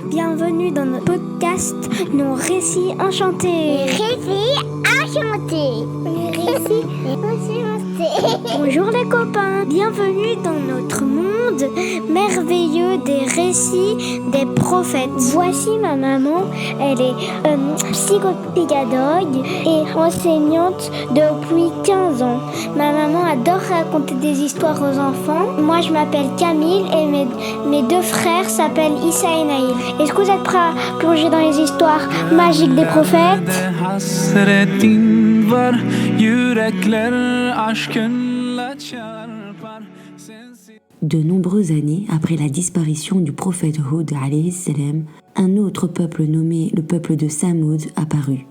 Bienvenue dans notre podcast Nos récits enchantés. Récits enchantés. Récits enchantés. Bonjour les copains, bienvenue dans notre monde merveilleux des récits des prophètes. Voici ma maman, elle est psychopédagogue et enseignante depuis 15 ans. Ma maman adore raconter des histoires aux enfants. Moi je m'appelle Camille et mes deux frères s'appellent Issa et Naïl. Est-ce que vous êtes prêts à plonger dans les histoires magiques des prophètes ? De nombreuses années après la disparition du prophète Hud alayhi salam, un autre peuple nommé le peuple de Samoud apparut.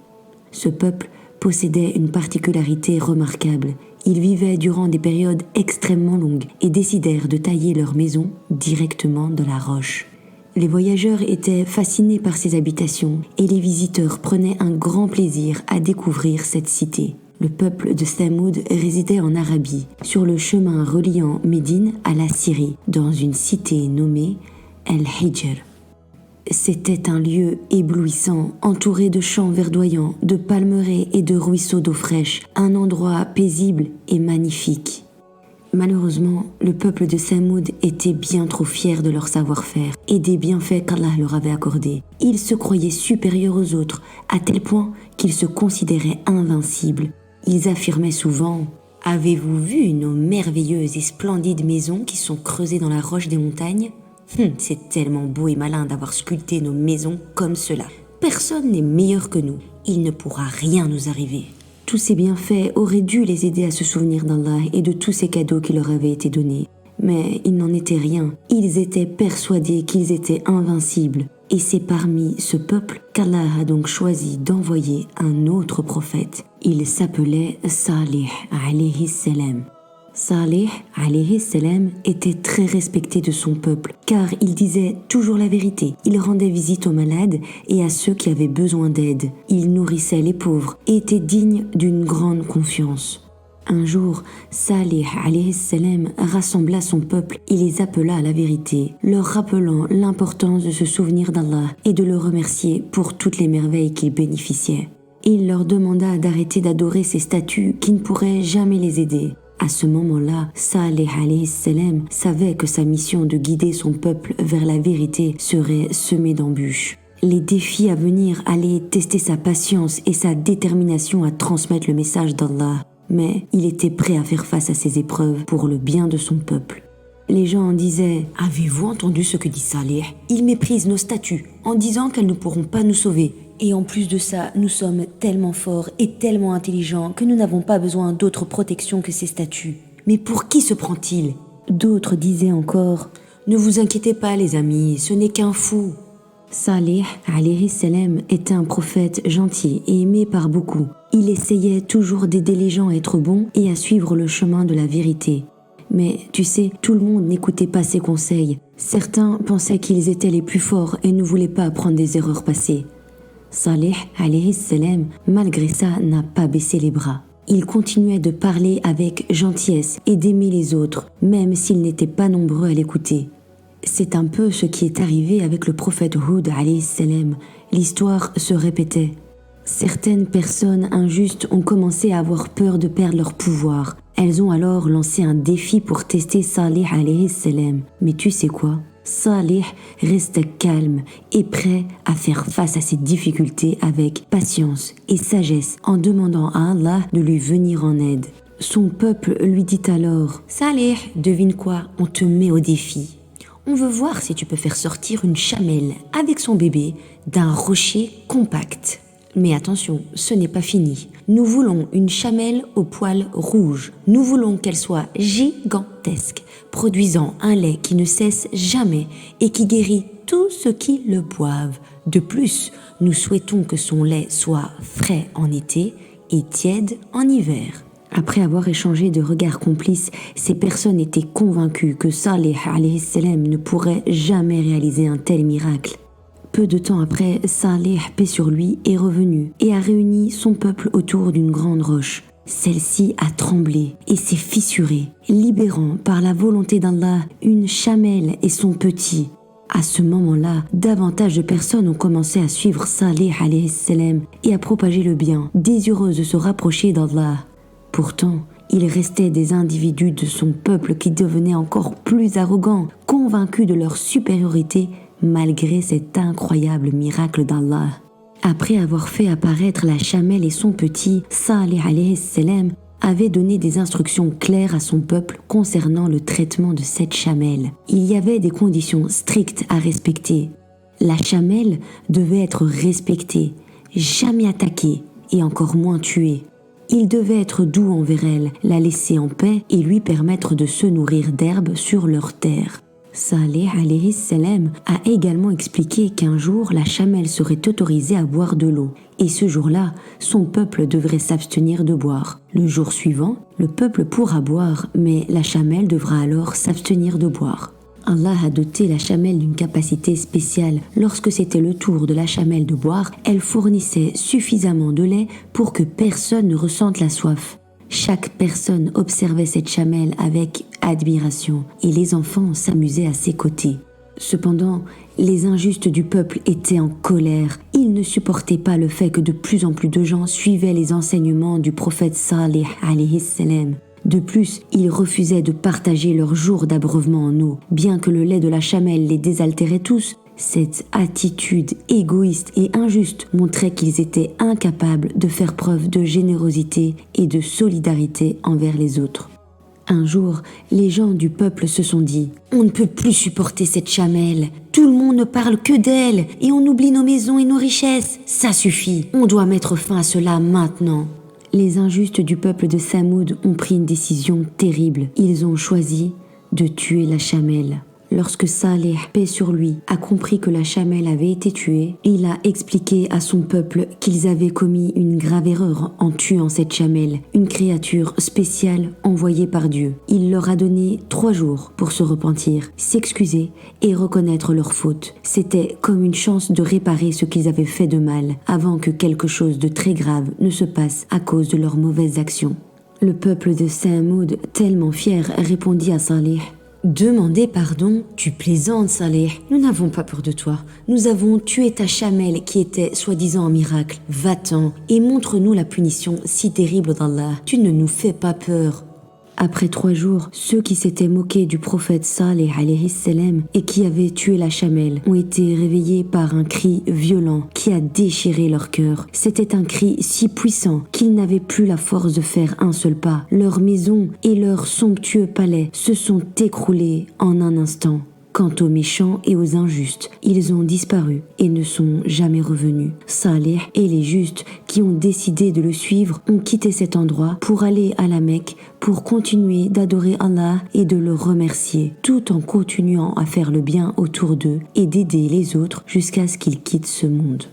Ce peuple possédait une particularité remarquable. Ils vivaient durant des périodes extrêmement longues et décidèrent de tailler leur maison directement dans la roche. Les voyageurs étaient fascinés par ces habitations et les visiteurs prenaient un grand plaisir à découvrir cette cité. Le peuple de Samoud résidait en Arabie, sur le chemin reliant Médine à la Syrie, dans une cité nommée El-Hijr. C'était un lieu éblouissant, entouré de champs verdoyants, de palmeraies et de ruisseaux d'eau fraîche, un endroit paisible et magnifique. Malheureusement, le peuple de Samoud était bien trop fier de leur savoir-faire et des bienfaits qu'Allah leur avait accordés. Ils se croyaient supérieurs aux autres, à tel point qu'ils se considéraient invincibles. Ils affirmaient souvent « Avez-vous vu nos merveilleuses et splendides maisons qui sont creusées dans la roche des montagnes ? C'est tellement beau et malin d'avoir sculpté nos maisons comme cela. Personne n'est meilleur que nous. Il ne pourra rien nous arriver. » Tous ces bienfaits auraient dû les aider à se souvenir d'Allah et de tous ces cadeaux qui leur avaient été donnés. Mais il n'en était rien. Ils étaient persuadés qu'ils étaient invincibles. Et c'est parmi ce peuple qu'Allah a donc choisi d'envoyer un autre prophète. Il s'appelait Salih alayhi salam. Salih alayhi salam était très respecté de son peuple car il disait toujours la vérité. Il rendait visite aux malades et à ceux qui avaient besoin d'aide. Il nourrissait les pauvres et était digne d'une grande confiance. Un jour, Salih alayhi salam rassembla son peuple et les appela à la vérité, leur rappelant l'importance de se souvenir d'Allah et de le remercier pour toutes les merveilles qu'il bénéficiait. Il leur demanda d'arrêter d'adorer ces statues qui ne pourraient jamais les aider. À ce moment-là, Salih alayhi salam savait que sa mission de guider son peuple vers la vérité serait semée d'embûches. Les défis à venir allaient tester sa patience et sa détermination à transmettre le message d'Allah. Mais il était prêt à faire face à ces épreuves pour le bien de son peuple. Les gens disaient « Avez-vous entendu ce que dit Salih ? Il méprise nos statues en disant qu'elles ne pourront pas nous sauver. Et en plus de ça, nous sommes tellement forts et tellement intelligents que nous n'avons pas besoin d'autre protection que ces statues. Mais pour qui se prend-il » D'autres disaient encore « Ne vous inquiétez pas les amis, ce n'est qu'un fou. » Salih alayhi salam était un prophète gentil et aimé par beaucoup. Il essayait toujours d'aider les gens à être bons et à suivre le chemin de la vérité. Mais tu sais, tout le monde n'écoutait pas ses conseils. Certains pensaient qu'ils étaient les plus forts et ne voulaient pas apprendre des erreurs passées. Salih alayhi salam, malgré ça, n'a pas baissé les bras. Il continuait de parler avec gentillesse et d'aimer les autres, même s'ils n'étaient pas nombreux à l'écouter. C'est un peu ce qui est arrivé avec le prophète Hud alayhi salam. L'histoire se répétait. Certaines personnes injustes ont commencé à avoir peur de perdre leur pouvoir. Elles ont alors lancé un défi pour tester Salih alayhi salam. Mais tu sais quoi ? Salih restait calme et prêt à faire face à ces difficultés avec patience et sagesse en demandant à Allah de lui venir en aide. Son peuple lui dit alors « Salih, devine quoi ? On te met au défi. On veut voir si tu peux faire sortir une chamelle avec son bébé d'un rocher compact. Mais attention, ce n'est pas fini. Nous voulons une chamelle aux poils rouges. Nous voulons qu'elle soit gigantesque, produisant un lait qui ne cesse jamais et qui guérit tous ceux qui le boivent. De plus, nous souhaitons que son lait soit frais en été et tiède en hiver. » Après avoir échangé de regards complices, ces personnes étaient convaincues que Salih alayhi salam ne pourrait jamais réaliser un tel miracle. Peu de temps après, Salih, paix sur lui, est revenu et a réuni son peuple autour d'une grande roche. Celle-ci a tremblé et s'est fissurée, libérant par la volonté d'Allah une chamelle et son petit. À ce moment-là, davantage de personnes ont commencé à suivre Salih alayhi salam et à propager le bien, désireuses de se rapprocher d'Allah. Pourtant, il restait des individus de son peuple qui devenaient encore plus arrogants, convaincus de leur supériorité malgré cet incroyable miracle d'Allah. Après avoir fait apparaître la chamelle et son petit, Salih alayhi salam avait donné des instructions claires à son peuple concernant le traitement de cette chamelle. Il y avait des conditions strictes à respecter. La chamelle devait être respectée, jamais attaquée et encore moins tuée. Il devait être doux envers elle, la laisser en paix et lui permettre de se nourrir d'herbes sur leur terre. Salih alayhi salam a également expliqué qu'un jour la chamelle serait autorisée à boire de l'eau et ce jour-là, son peuple devrait s'abstenir de boire. Le jour suivant, le peuple pourra boire, mais la chamelle devra alors s'abstenir de boire. Allah a doté la chamelle d'une capacité spéciale. Lorsque c'était le tour de la chamelle de boire, elle fournissait suffisamment de lait pour que personne ne ressente la soif. Chaque personne observait cette chamelle avec admiration et les enfants s'amusaient à ses côtés. Cependant, les injustes du peuple étaient en colère. Ils ne supportaient pas le fait que de plus en plus de gens suivaient les enseignements du prophète Salih alayhi salam. De plus, ils refusaient de partager leur jour d'abreuvement en eau. Bien que le lait de la chamelle les désaltérait tous, cette attitude égoïste et injuste montrait qu'ils étaient incapables de faire preuve de générosité et de solidarité envers les autres. Un jour, les gens du peuple se sont dit « On ne peut plus supporter cette chamelle. Tout le monde ne parle que d'elle et on oublie nos maisons et nos richesses. Ça suffit. On doit mettre fin à cela maintenant. » Les injustes du peuple de Samoud ont pris une décision terrible. Ils ont choisi de tuer la chamelle. Lorsque Salih, paix sur lui, a compris que la chamelle avait été tuée, il a expliqué à son peuple qu'ils avaient commis une grave erreur en tuant cette chamelle, une créature spéciale envoyée par Dieu. Il leur a donné 3 jours pour se repentir, s'excuser et reconnaître leur faute. C'était comme une chance de réparer ce qu'ils avaient fait de mal, avant que quelque chose de très grave ne se passe à cause de leurs mauvaises actions. Le peuple de Samoud, tellement fier, répondit à Salih: Demander pardon, tu plaisantes, Salih. Nous n'avons pas peur de toi. Nous avons tué ta chamelle qui était soi-disant un miracle. Va-t'en et montre-nous la punition si terrible d'Allah. Tu ne nous fais pas peur. Après 3 jours, ceux qui s'étaient moqués du prophète Salih alayhi salam et qui avaient tué la chamelle ont été réveillés par un cri violent qui a déchiré leur cœur. C'était un cri si puissant qu'ils n'avaient plus la force de faire un seul pas. Leurs maisons et leurs somptueux palais se sont écroulés en un instant. Quant aux méchants et aux injustes, ils ont disparu et ne sont jamais revenus. Salih et les justes qui ont décidé de le suivre ont quitté cet endroit pour aller à la Mecque pour continuer d'adorer Allah et de le remercier, tout en continuant à faire le bien autour d'eux et d'aider les autres jusqu'à ce qu'ils quittent ce monde.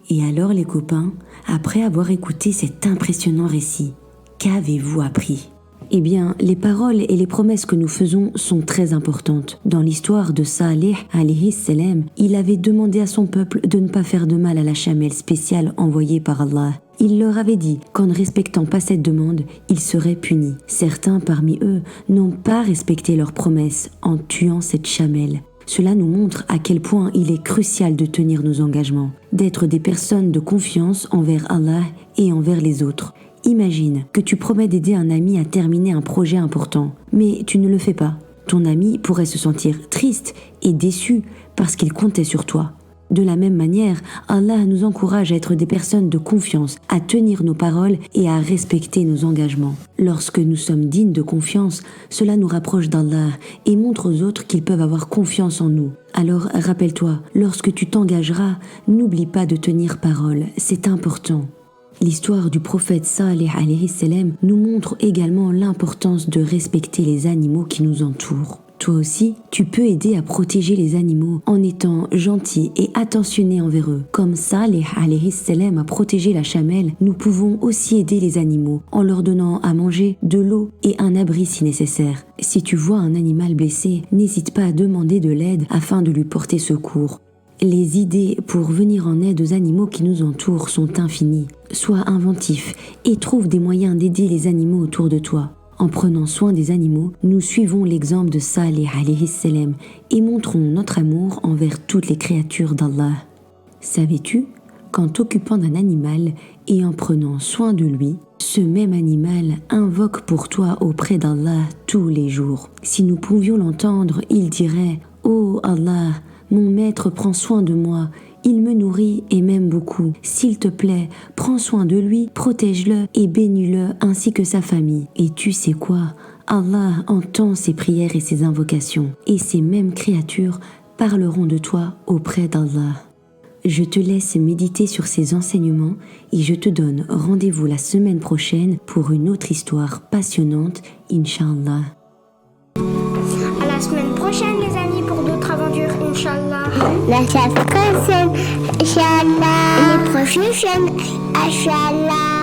Et alors les copains, après avoir écouté cet impressionnant récit, qu'avez-vous appris ? Eh bien, les paroles et les promesses que nous faisons sont très importantes. Dans l'histoire de Salih alayhi salam, il avait demandé à son peuple de ne pas faire de mal à la chamelle spéciale envoyée par Allah. Il leur avait dit qu'en ne respectant pas cette demande, ils seraient punis. Certains parmi eux n'ont pas respecté leurs promesses en tuant cette chamelle. Cela nous montre à quel point il est crucial de tenir nos engagements, d'être des personnes de confiance envers Allah et envers les autres. Imagine que tu promets d'aider un ami à terminer un projet important, mais tu ne le fais pas. Ton ami pourrait se sentir triste et déçu parce qu'il comptait sur toi. De la même manière, Allah nous encourage à être des personnes de confiance, à tenir nos paroles et à respecter nos engagements. Lorsque nous sommes dignes de confiance, cela nous rapproche d'Allah et montre aux autres qu'ils peuvent avoir confiance en nous. Alors rappelle-toi, lorsque tu t'engageras, n'oublie pas de tenir parole, c'est important. L'histoire du prophète Salih alayhi salam nous montre également l'importance de respecter les animaux qui nous entourent. Toi aussi, tu peux aider à protéger les animaux en étant gentil et attentionné envers eux. Comme Salih alayhi salam a protégé la chamelle, nous pouvons aussi aider les animaux en leur donnant à manger, de l'eau et un abri si nécessaire. Si tu vois un animal blessé, n'hésite pas à demander de l'aide afin de lui porter secours. Les idées pour venir en aide aux animaux qui nous entourent sont infinies. Sois inventif et trouve des moyens d'aider les animaux autour de toi. En prenant soin des animaux, nous suivons l'exemple de Salih alayhi salam et montrons notre amour envers toutes les créatures d'Allah. Savais-tu qu'en t'occupant d'un animal et en prenant soin de lui, ce même animal invoque pour toi auprès d'Allah tous les jours. Si nous pouvions l'entendre, il dirait « Oh Allah, mon maître prend soin de moi, il me nourrit et m'aime beaucoup. S'il te plaît, prends soin de lui, protège-le et bénis-le ainsi que sa famille. » Et tu sais quoi? Allah entend ses prières et ses invocations, et ces mêmes créatures parleront de toi auprès d'Allah. Je te laisse méditer sur ces enseignements et je te donne rendez-vous la semaine prochaine pour une autre histoire passionnante, Inch'Allah. À la semaine prochaine, les amis, pour d'autres aventures, Inch'Allah. La semaine prochaine, Inch'Allah. Les prochaines chaînes, Inch'Allah.